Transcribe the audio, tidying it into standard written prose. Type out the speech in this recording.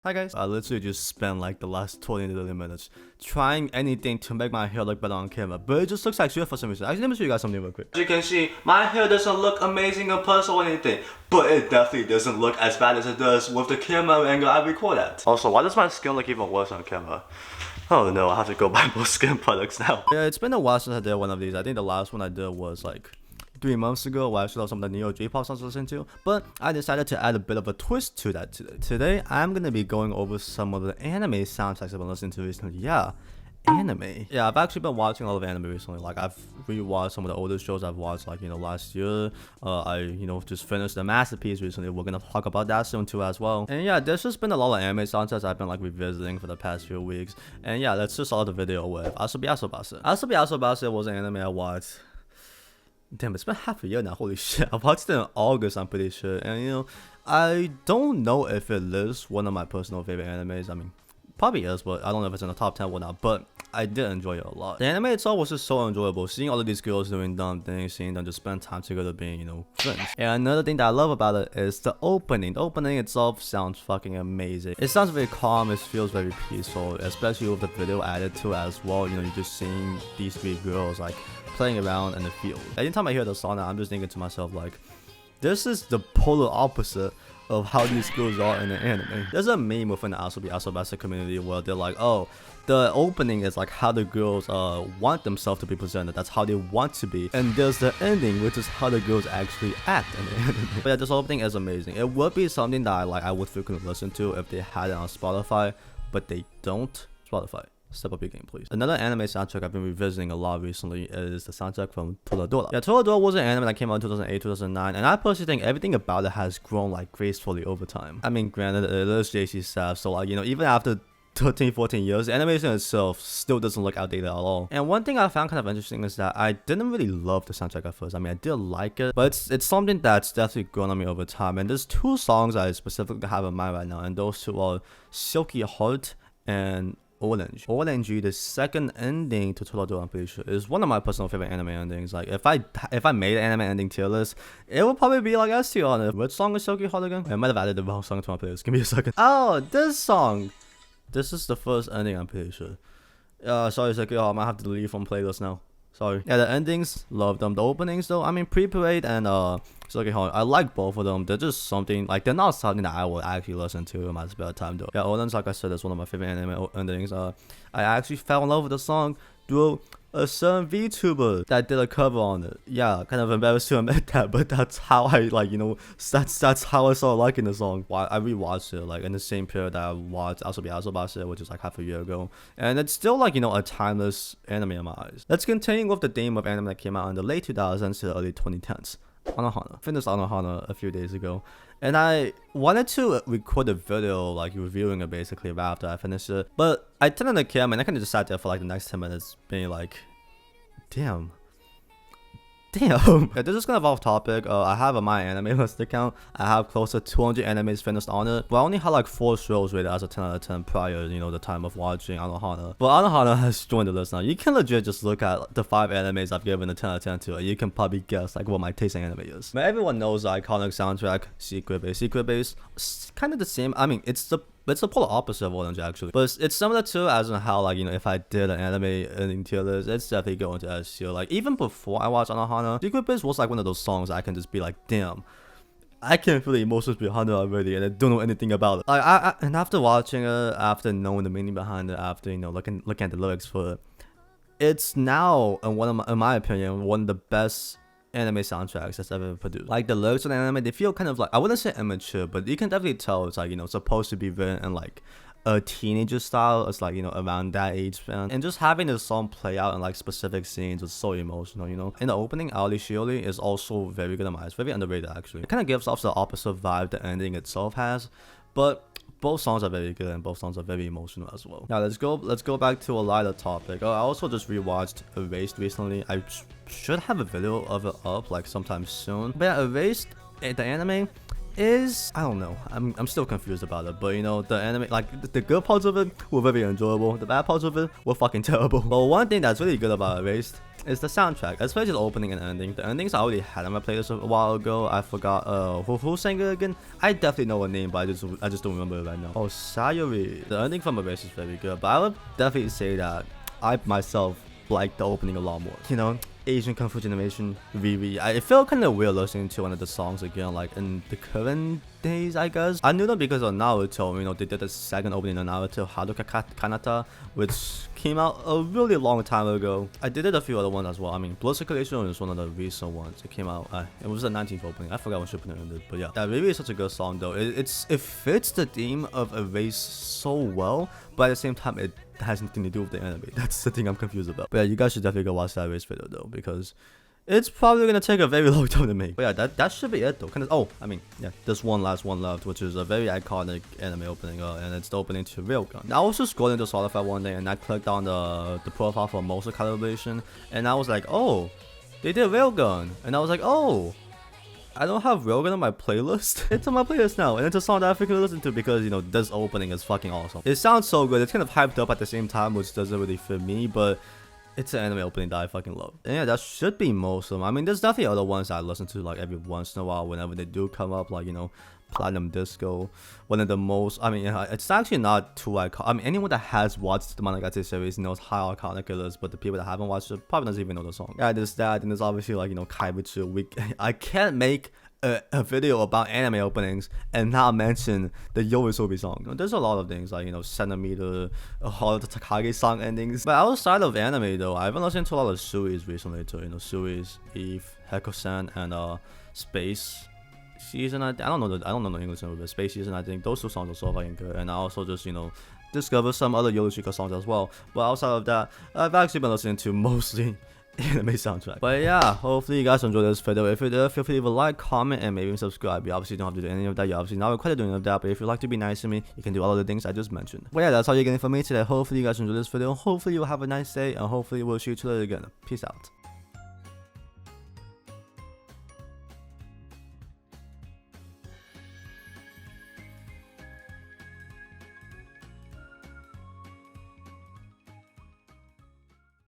Hi guys, I literally just spent like the last 20 to 30 minutes trying anything to make my hair look better on camera, but it just looks like shit for some reason. Actually, let me show you guys something real quick. As you can see, my hair doesn't look amazing in person or anything, but it definitely doesn't look as bad as it does with the camera angle I record at. Also, why does my skin look even worse on camera? Oh no, I have to go buy more skin products now. Yeah, it's been a while since I did one of these. I think the last one I did was like 3 months ago, where I showed off some of the Neo J-pop songs I listened to, but I decided to add a bit of a twist to that today. Today, I'm gonna be going over some of the anime soundtracks I've been listening to recently. Yeah, anime. Yeah, I've actually been watching a lot of anime recently. Like, I've rewatched some of the older shows I've watched, like, last year. I, just finished the Masterpiece recently. We're gonna talk about that soon too as well. And yeah, there's just been a lot of anime soundtracks I've been like revisiting for the past few weeks. And yeah, let's just start the video with Asobi Asobase. Asobi Asobase was an anime I watched. Damn, it's been half a year now, holy shit. I watched it in August, I'm pretty sure. And I don't know if it is one of my personal favorite animes. I mean, probably is, but I don't know if it's in the top 10 or not. But I did enjoy it a lot. The anime itself was just so enjoyable. Seeing all of these girls doing dumb things, seeing them just spend time together being, friends. And another thing that I love about it is the opening. The opening itself sounds fucking amazing. It sounds very calm, it feels very peaceful, especially with the video added to it as well. You're just seeing these three girls like playing around in the field. Anytime I hear the song, I'm just thinking to myself like, this is the polar opposite of how these girls are in the anime. There's a meme within the Asobi Asobase community where they're like, oh, the opening is like how the girls want themselves to be presented. That's how they want to be. And there's the ending, which is how the girls actually act in the anime. But yeah, this opening is amazing. It would be something that I would frequently listen to if they had it on Spotify, but they don't. Spotify, step up your game, please. Another anime soundtrack I've been revisiting a lot recently is the soundtrack from Toradora. Yeah, Toradora was an anime that came out in 2008, 2009, and I personally think everything about it has grown like gracefully over time. I mean, granted, it is JC staff, so like, even after 13, 14 years, the animation itself still doesn't look outdated at all. And one thing I found kind of interesting is that I didn't really love the soundtrack at first. I mean, I did like it, but it's something that's definitely grown on me over time. And there's two songs I specifically have in mind right now, and those two are Silky Heart and Orange. Orange, the second ending to Toradora, I'm pretty sure, is one of my personal favorite anime endings. Like, if I made an anime ending tier list, it would probably be like S tier on it. Which song is Silky Heart again? I might have added the wrong song to my playlist. Give me a second. Oh, this song. This is the first ending, I'm pretty sure. Sorry, Silky Heart, I might have to delete from playlist now. Sorry. Yeah, the endings, love them. The openings though, I mean, Pre-Parade and Silky Heart, I like both of them. They're just something, like, they're not something that I will actually listen to in my spare time though. Yeah, Orange, like I said, is one of my favorite anime endings. I actually fell in love with the song through a certain VTuber that did a cover on it. Yeah, kind of embarrassed to admit that, but that's how I that's how I started liking the song. I rewatched it like in the same period that I watched Asobi Asobase, which is like half a year ago, and it's still like a timeless anime in my eyes. Let's continue with the theme of anime that came out in the late 2000s to the early 2010s. Anohana. Finished Anohana a few days ago, and I wanted to record a video like reviewing it basically right after I finished it, but I didn't care, man. I kind of just sat there for like the next 10 minutes being like, damn. Yeah, this is kind of off topic. I have a My Anime List account. I have close to 200 animes finished on it, but I only had like 4 shows rated as a 10 out of 10 prior, the time of watching Anohana. But Anohana has joined the list now. You can legit just look at the 5 animes I've given a 10 out of 10 to, and you can probably guess like what my taste in anime is. But everyone knows the iconic soundtrack, Secret Base. Secret Base, kind of the same. I mean, it's the polar opposite of Orange actually, but it's similar to as in how like if I did an anime ending tier list, it's definitely going to S tier. Like, even before I watched Anohana, Secret Base was like one of those songs I can just be like, damn, I can feel the emotions behind it already, and I don't know anything about it. Like, and after watching it, after knowing the meaning behind it, after looking at the lyrics for it, it's now in my opinion one of the best anime soundtracks that's ever been produced. Like, the lyrics of the anime, they feel kind of like, I wouldn't say immature, but you can definitely tell it's like supposed to be written in like a teenager style. It's like around that age span, and just having the song play out in like specific scenes was so emotional. In the opening, Aori Shiori is also very good in my eyes, very underrated actually. It kind of gives off the opposite vibe the ending itself has, but both songs are very good and both songs are very emotional as well. Now let's go back to a lighter topic. I also just rewatched Erased recently. I should have a video of it up like sometime soon. But yeah, Erased, the anime is, I don't know, I'm still confused about it, but the anime, like the good parts of it were very enjoyable, the bad parts of it were fucking terrible. But one thing that's really good about Erased is the soundtrack, especially the opening and ending. The endings I already had on my playlist a while ago. I forgot who sang it again. I definitely know a name, but I just don't remember it right now. Oh, Sayuri. The ending from Erase is very good, but I would definitely say that I myself like the opening a lot more. You know, Asian Kung Fu generation, Riri. It felt kind of weird listening to one of the songs again, like in the current days, I guess. I knew them because of Naruto. You know, they did the second opening of Naruto, Haruka Kanata, which came out a really long time ago. I did it a few other ones as well. I mean, Blood Circulation was one of the recent ones. It came out. It was the 19th opening. I forgot when Shippuden ended, but yeah, Riri is such a good song though. It fits the theme of Erase so well, but at the same time, it has nothing to do with the anime. That's the thing I'm confused about. But yeah, you guys should definitely go watch that Erase video though, because it's probably gonna take a very long time to make. But yeah, that should be it though. I mean, yeah, there's one last one left, which is a very iconic anime opening, and it's the opening to Railgun. Now I was just scrolling to Spotify one day, and I clicked on the profile for Monster Calibration, and I was like, oh, they did Railgun, and I was like, oh, I don't have Railgun on my playlist. It's on my playlist now, and it's a song that I freaking listen to because, you know, this opening is fucking awesome. It sounds so good. It's kind of hyped up at the same time, which doesn't really fit me, but it's an anime opening that I fucking love. And yeah, that should be most of them. I mean, there's definitely other ones that I listen to like every once in a while whenever they do come up, like, you know, Platinum Disco, one of the most, I mean, it's actually not too iconic. I mean, anyone that has watched the Monogatari series knows how iconic it is, but the people that haven't watched it probably doesn't even know the song. Yeah, there's that, and there's obviously, like, you know, Kaibuchi. I can't make a video about anime openings and not mention the Yoasobi song. There's a lot of things like, you know, Centimeter, all of the Takage song endings. But outside of anime though, I've been listening to a lot of Sui's recently too. You know, Sui's, Eve, Heko-san, and Space Season. I don't know the English name of it. Space Season. I think those two songs are so fucking good. And I also just, you know, discovered some other Yorushika songs as well. But outside of that, I've actually been listening to mostly anime soundtrack. But yeah, hopefully you guys enjoyed this video. If you did, feel free to leave a like, comment, and maybe even subscribe. You obviously don't have to do any of that. You're obviously not required to do any of that. But if you'd like to be nice to me, you can do all of the things I just mentioned. But yeah, that's all you're getting from me today. Hopefully you guys enjoyed this video. Hopefully you'll have a nice day, and hopefully we'll see you later again. Peace out.